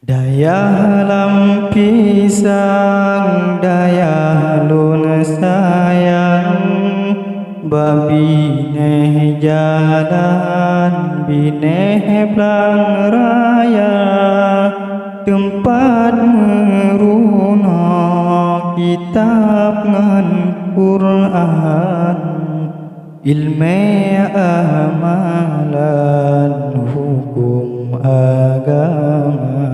Daya lampisang daya lun sayang babineh jalan bineh plang raya tempat meruna kitab ngan Quran ilmu amalan hukum agama.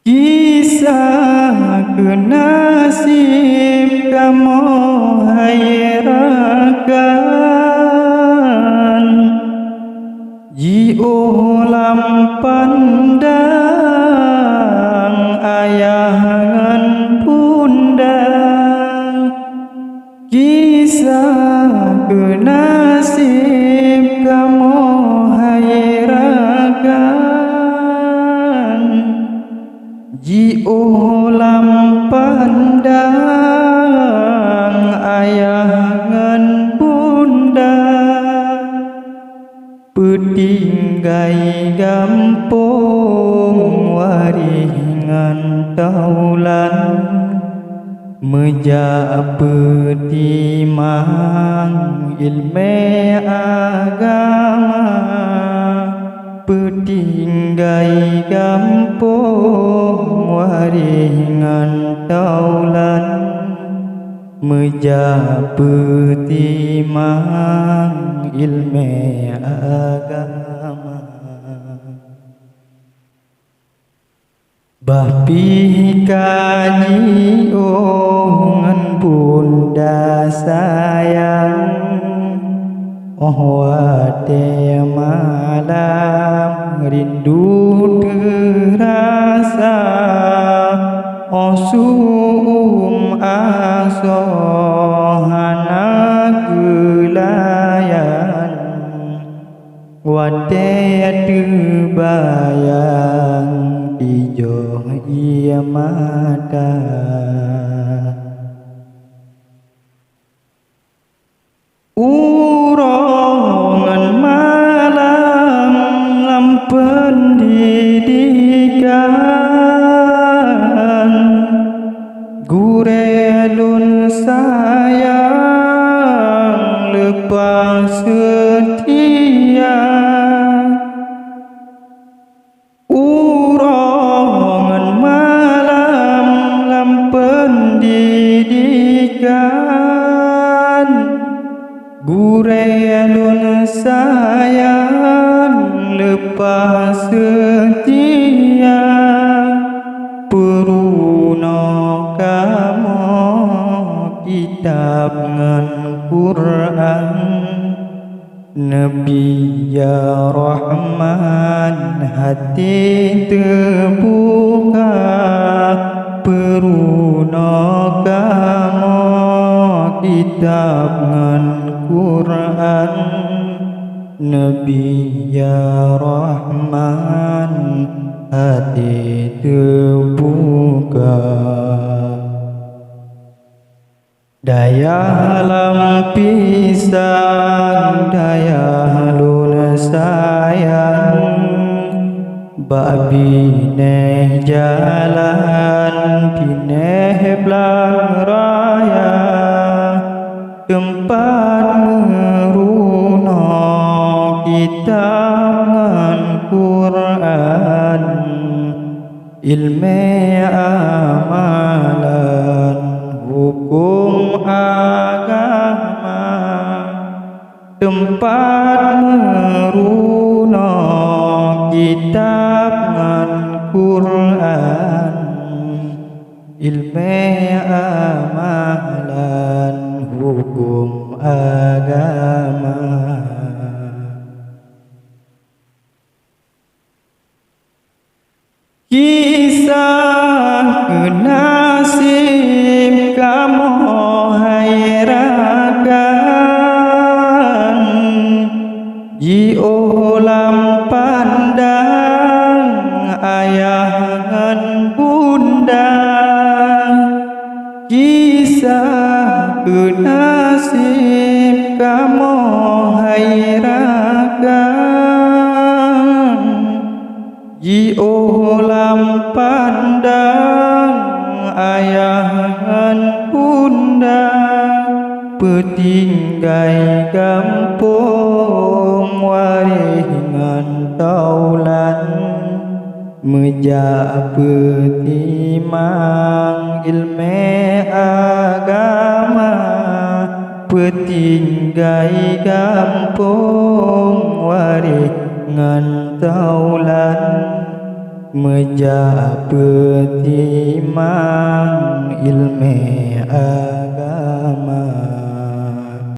Kisah kenasib kamu hayrakan ji ulam pandang ayahan bunda. Kisah kenasib kamu hayrakan ji ulam pandang ayahan bunda. Petinggai gampung waringan taulan meja petimang ilmu agama. Petinggai gampung waringan taulan meja petimang ilmu agama. Bapi kaji ongan bunda sayang wate malam rindu terasa aso anak gelayan wate terbayang ijo ia mata. Urongan malam lam pendidikan gurelun sayang lepas setia. Urongan malam lam pendidikan gurelun sayang lepas setia. Peruna kamu kitab ngan Quran Nabi ya Rahman hati terbuka. Peruna kamu kitab ngan Quran Nabi ya Rahman hati terbuka. Daya lampisang daya lun sayang babineh jalan bineh plang raya tempat meruna kitab ngan Quran ilmu amalan hukum agama. Tempat meruna kitab ngan Quran ilmu amalan hukum agama. Kisah kenasib kamu hayrakan ji ulam pandang ayahan bunda. Kisah kenasib kamu hayrakan Jio lam pandang ayahan bunda petinggai gampung waringan taulan meja petimang ilmu agama petinggai gampung waringan taulan meja petimang ilmu agama.